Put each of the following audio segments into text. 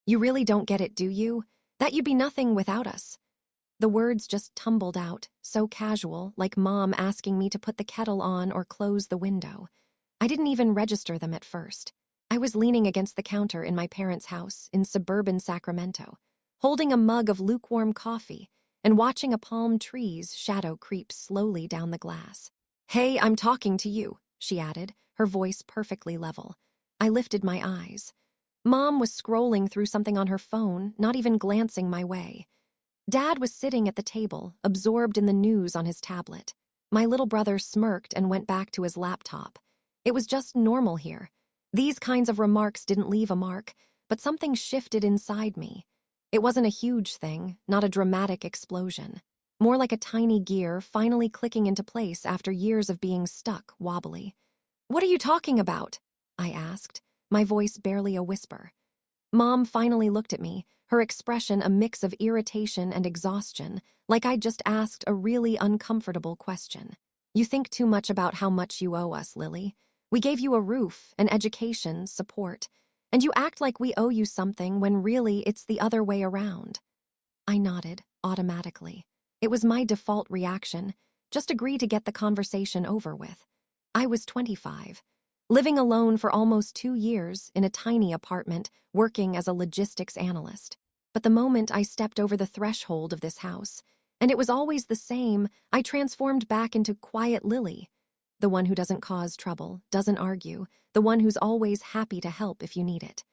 You really don't get it, do you? That you'd be nothing without us." The words just tumbled out, so casual, like Mom asking me to put the kettle on or close the window. I didn't even register them at first. I was leaning against the counter in my parents' house in suburban Sacramento, holding a mug of lukewarm coffee and watching a palm tree's shadow creep slowly down the glass. "Hey, I'm talking to you," she added, her voice perfectly level. I lifted my eyes. Mom was scrolling through something on her phone, not even glancing my way. Dad was sitting at the table, absorbed in the news on his tablet. My little brother smirked and went back to his laptop. It was just normal here. These kinds of remarks didn't leave a mark, but something shifted inside me. It wasn't a huge thing, not a dramatic explosion. More like a tiny gear finally clicking into place after years of being stuck, wobbly. "What are you talking about?" I asked, my voice barely a whisper. Mom finally looked at me, her expression a mix of irritation and exhaustion, like I'd just asked a really uncomfortable question. "You think too much about how much you owe us, Lily. We gave you a roof, an education, support, and you act like we owe you something when really it's the other way around." I nodded, automatically. It was my default reaction. Just agree to get the conversation over with. I was 25. Living alone for almost 2 years in a tiny apartment, working as a logistics analyst. But the moment I stepped over the threshold of this house, and it was always the same, I transformed back into quiet Lily. The one who doesn't cause trouble, doesn't argue, the one who's always happy to help if you need it.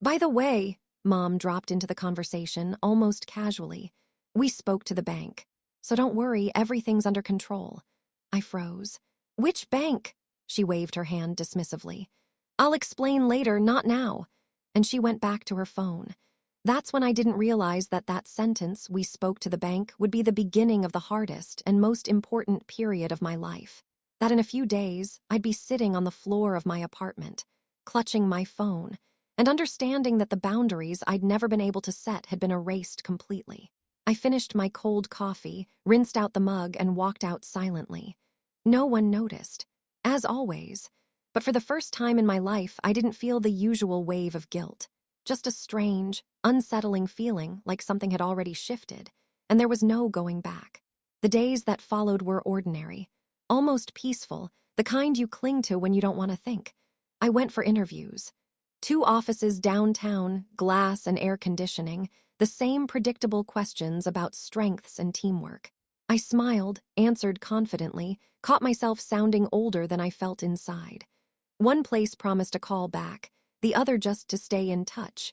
"By the way," Mom dropped into the conversation almost casually, "we spoke to the bank. So don't worry, everything's under control." I froze. "Which bank?" She waved her hand dismissively. "I'll explain later, not now." And she went back to her phone. That's when I didn't realize that that sentence, "we spoke to the bank," would be the beginning of the hardest and most important period of my life. That in a few days, I'd be sitting on the floor of my apartment, clutching my phone, and understanding that the boundaries I'd never been able to set had been erased completely. I finished my cold coffee, rinsed out the mug, and walked out silently. No one noticed, as always, but for the first time in my life, I didn't feel the usual wave of guilt. Just a strange, unsettling feeling like something had already shifted, and there was no going back. The days that followed were ordinary, almost peaceful, the kind you cling to when you don't want to think. I went for interviews. 2 offices downtown, glass and air conditioning, the same predictable questions about strengths and teamwork. I smiled, answered confidently, caught myself sounding older than I felt inside. One place promised a call back, the other just to stay in touch.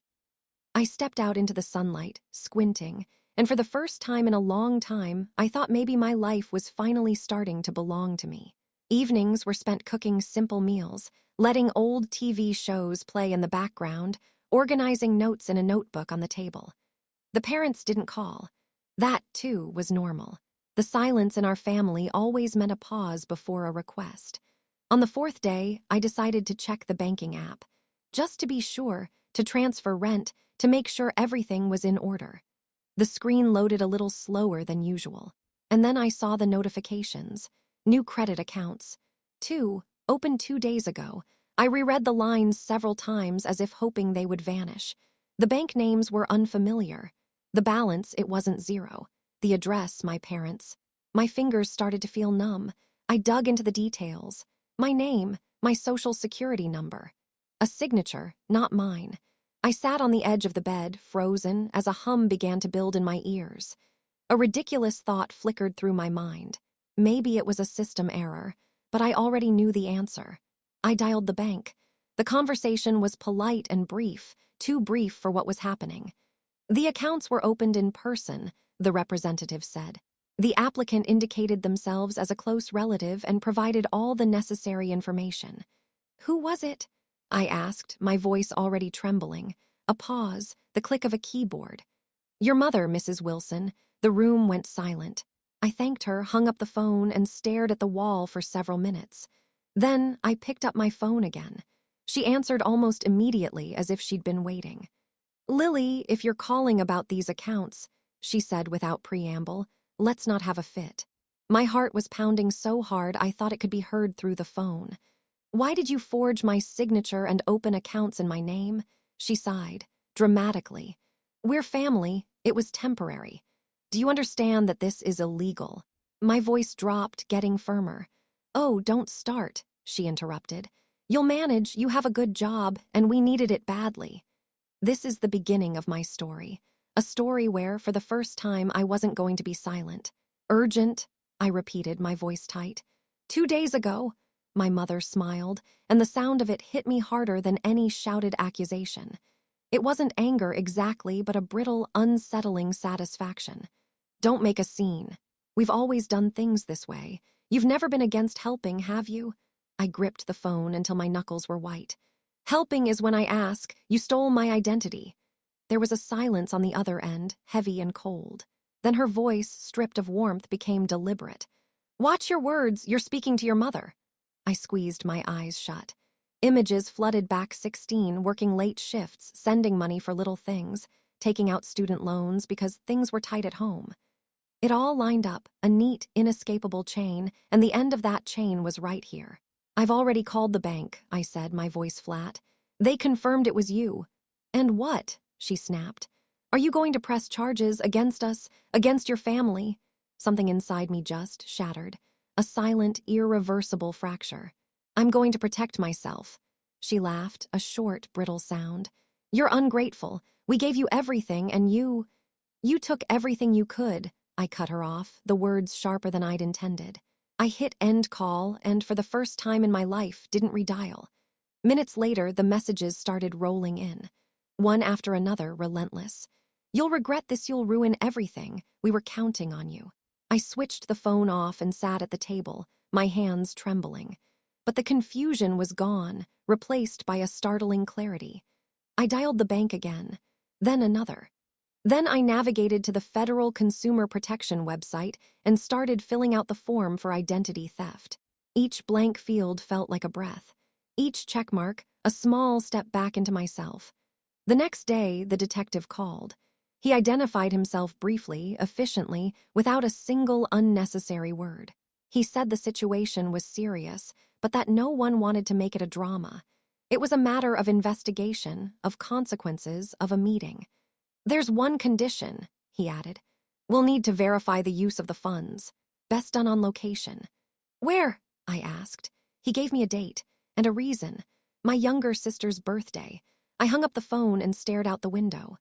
I stepped out into the sunlight, squinting, and for the first time in a long time, I thought maybe my life was finally starting to belong to me. Evenings were spent cooking simple meals, letting old TV shows play in the background, organizing notes in a notebook on the table. The parents didn't call. That, too, was normal. The silence in our family always meant a pause before a request. On the 4th day, I decided to check the banking app, just to be sure, to transfer rent, to make sure everything was in order. The screen loaded a little slower than usual, and then I saw the notifications. New credit accounts. 2, opened 2 days ago. I reread the lines several times as if hoping they would vanish. The bank names were unfamiliar. The balance, it wasn't 0. The address, my parents'. My fingers started to feel numb. I dug into the details. My name, my social security number. A signature, not mine. I sat on the edge of the bed, frozen, as a hum began to build in my ears. A ridiculous thought flickered through my mind. Maybe it was a system error, but I already knew the answer. I dialed the bank. The conversation was polite and brief, too brief for what was happening. "The accounts were opened in person," the representative said. "The applicant indicated themselves as a close relative and provided all the necessary information." "Who was it?" I asked, my voice already trembling. A pause, the click of a keyboard. "Your mother, Mrs. Wilson." The room went silent. I thanked her, hung up the phone, and stared at the wall for several minutes. Then I picked up my phone again. She answered almost immediately, as if she'd been waiting. "Lily, if you're calling about these accounts," she said without preamble, "let's not have a fit." My heart was pounding so hard I thought it could be heard through the phone. "Why did you forge my signature and open accounts in my name?" She sighed, dramatically. "We're family. It was temporary. Do you understand that this is illegal?" My voice dropped, getting firmer. "Oh, don't start," she interrupted. "You'll manage, you have a good job, and we needed it badly." This is the beginning of my story. A story where, for the first time, I wasn't going to be silent. "Urgent," I repeated, my voice tight. "2 days ago," my mother smiled, and the sound of it hit me harder than any shouted accusation. It wasn't anger exactly, but a brittle, unsettling satisfaction. "Don't make a scene. We've always done things this way. You've never been against helping, have you?" I gripped the phone until my knuckles were white. "Helping is when I ask. You stole my identity." There was a silence on the other end, heavy and cold. Then her voice, stripped of warmth, became deliberate. "Watch your words, you're speaking to your mother." I squeezed my eyes shut. Images flooded back 16, working late shifts, sending money for little things, taking out student loans because things were tight at home. It all lined up, a neat, inescapable chain, and the end of that chain was right here. "I've already called the bank," I said, my voice flat. "They confirmed it was you." "And what?" she snapped. "Are you going to press charges against us, against your family?" Something inside me just shattered. A silent, irreversible fracture. "I'm going to protect myself." She laughed, a short, brittle sound. "You're ungrateful. We gave you everything, and you took everything you could." I cut her off, the words sharper than I'd intended. I hit end call and, for the first time in my life, didn't redial. Minutes later, the messages started rolling in. One after another, relentless. "You'll regret this, you'll ruin everything. We were counting on you." I switched the phone off and sat at the table, my hands trembling. But the confusion was gone, replaced by a startling clarity. I dialed the bank again, then another. Then I navigated to the Federal Consumer Protection website and started filling out the form for identity theft. Each blank field felt like a breath. Each checkmark, a small step back into myself. The next day, the detective called. He identified himself briefly, efficiently, without a single unnecessary word. He said the situation was serious, but that no one wanted to make it a drama. It was a matter of investigation, of consequences, of a meeting. "There's one condition," he added. "We'll need to verify the use of the funds. Best done on location." "Where?" I asked. He gave me a date and a reason. My younger sister's birthday. I hung up the phone and stared out the window.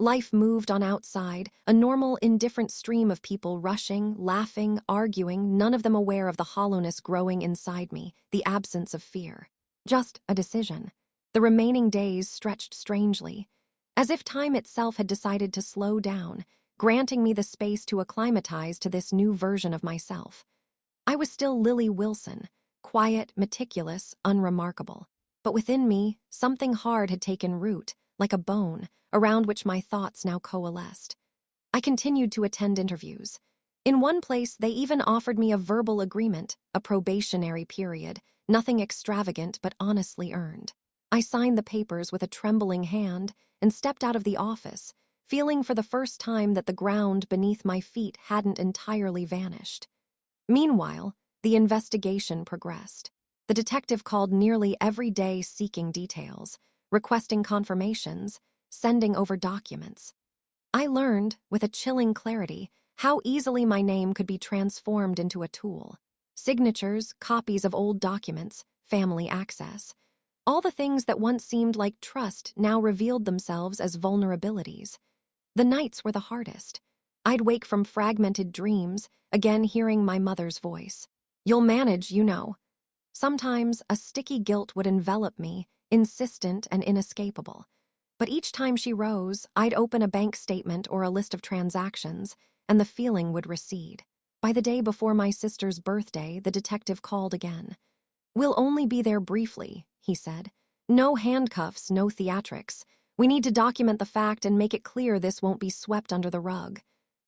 Life moved on outside, a normal, indifferent stream of people rushing, laughing, arguing, none of them aware of the hollowness growing inside me, the absence of fear. Just a decision. The remaining days stretched strangely, as if time itself had decided to slow down, granting me the space to acclimatize to this new version of myself. I was still Lily Wilson, quiet, meticulous, unremarkable. But within me, something hard had taken root, like a bone, around which my thoughts now coalesced. I continued to attend interviews. In one place, they even offered me a verbal agreement, a probationary period, nothing extravagant but honestly earned. I signed the papers with a trembling hand and stepped out of the office, feeling for the first time that the ground beneath my feet hadn't entirely vanished. Meanwhile, the investigation progressed. The detective called nearly every day seeking details, requesting confirmations, sending over documents. I learned, with a chilling clarity, how easily my name could be transformed into a tool. Signatures, copies of old documents, family access. All the things that once seemed like trust now revealed themselves as vulnerabilities. The nights were the hardest. I'd wake from fragmented dreams, again hearing my mother's voice. "You'll manage, you know." Sometimes a sticky guilt would envelop me, insistent and inescapable. But each time she rose, I'd open a bank statement or a list of transactions, and the feeling would recede. By the day before my sister's birthday, the detective called again. "We'll only be there briefly," he said. "No handcuffs, no theatrics. We need to document the fact and make it clear this won't be swept under the rug."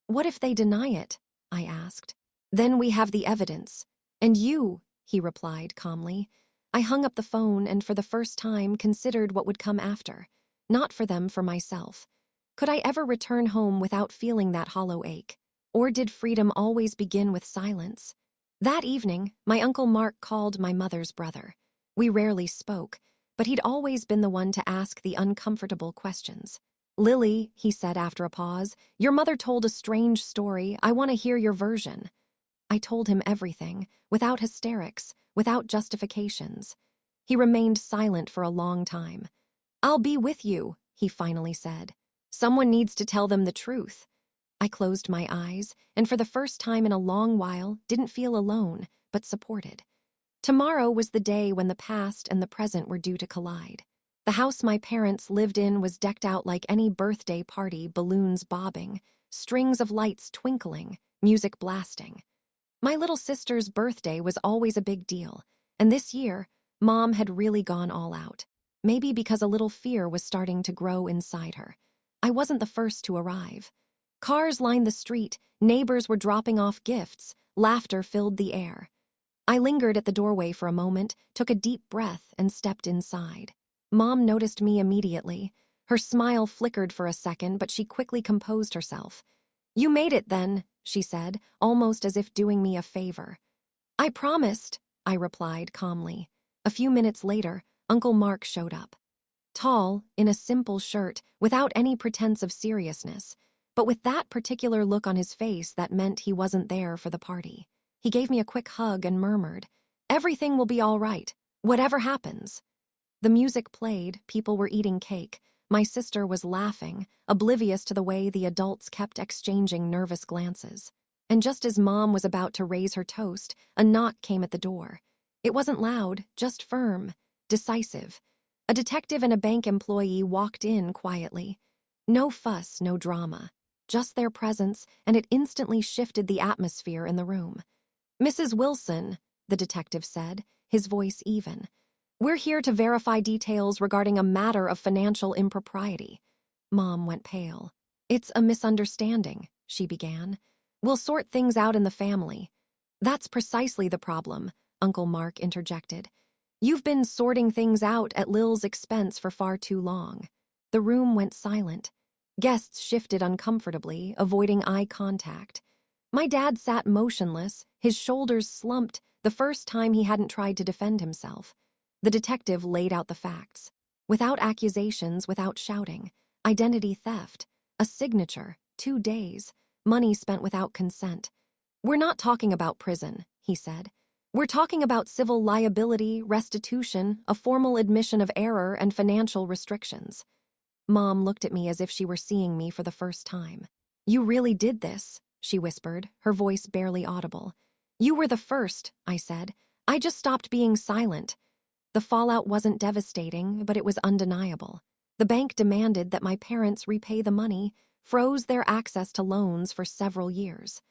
"What if they deny it?" I asked. "Then we have the evidence. And you," he replied calmly. I hung up the phone and for the first time considered what would come after. Not for them, for myself. Could I ever return home without feeling that hollow ache? Or did freedom always begin with silence? That evening, my Uncle Mark called my mother's brother. We rarely spoke, but he'd always been the one to ask the uncomfortable questions. "Lily," he said after a pause, "your mother told a strange story. I want to hear your version." I told him everything, without hysterics, without justifications. He remained silent for a long time. "I'll be with you," he finally said. "Someone needs to tell them the truth." I closed my eyes, and for the first time in a long while, didn't feel alone, but supported. Tomorrow was the day when the past and the present were due to collide. The house my parents lived in was decked out like any birthday party, balloons bobbing, strings of lights twinkling, music blasting. My little sister's birthday was always a big deal, and this year, Mom had really gone all out. Maybe because a little fear was starting to grow inside her. I wasn't the first to arrive. Cars lined the street, neighbors were dropping off gifts, laughter filled the air. I lingered at the doorway for a moment, took a deep breath, and stepped inside. Mom noticed me immediately. Her smile flickered for a second, but she quickly composed herself. "You made it then," she said, almost as if doing me a favor. "I promised," I replied calmly. A few minutes later, Uncle Mark showed up. Tall, in a simple shirt, without any pretense of seriousness, but with that particular look on his face that meant he wasn't there for the party. He gave me a quick hug and murmured, "Everything will be all right, whatever happens." The music played, people were eating cake. My sister was laughing, oblivious to the way the adults kept exchanging nervous glances. And just as Mom was about to raise her toast, a knock came at the door. It wasn't loud, just firm, decisive. A detective and a bank employee walked in quietly. No fuss, no drama. Just their presence, and it instantly shifted the atmosphere in the room. "Mrs. Wilson," the detective said, his voice even. "We're here to verify details regarding a matter of financial impropriety." Mom went pale. "It's a misunderstanding," she began. "We'll sort things out in the family." "That's precisely the problem," Uncle Mark interjected. "You've been sorting things out at Lil's expense for far too long." The room went silent. Guests shifted uncomfortably, avoiding eye contact. My dad sat motionless, his shoulders slumped, the first time he hadn't tried to defend himself. The detective laid out the facts. Without accusations, without shouting. Identity theft. A signature. 2 days. Money spent without consent. "We're not talking about prison," he said. "We're talking about civil liability, restitution, a formal admission of error, and financial restrictions." Mom looked at me as if she were seeing me for the first time. "You really did this," she whispered, her voice barely audible. "You were the first," I said. "I just stopped being silent." The fallout wasn't devastating, but it was undeniable. The bank demanded that my parents repay the money, froze their access to loans for several years.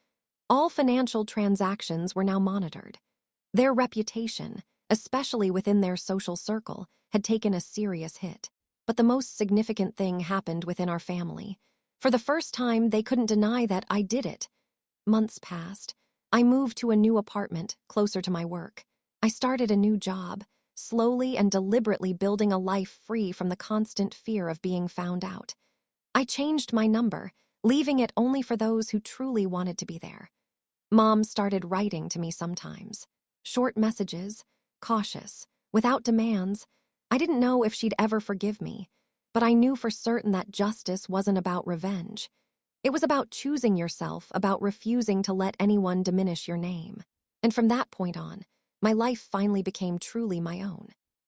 All financial transactions were now monitored. Their reputation, especially within their social circle, had taken a serious hit. But the most significant thing happened within our family. For the first time, they couldn't deny that I did it. Months passed. I moved to a new apartment, closer to my work. I started a new job, slowly and deliberately building a life free from the constant fear of being found out. I changed my number, leaving it only for those who truly wanted to be there. Mom started writing to me sometimes. Short messages, cautious, without demands. I didn't know if she'd ever forgive me, but I knew for certain that justice wasn't about revenge. It was about choosing yourself, about refusing to let anyone diminish your name. And from that point on, my life finally became truly my own.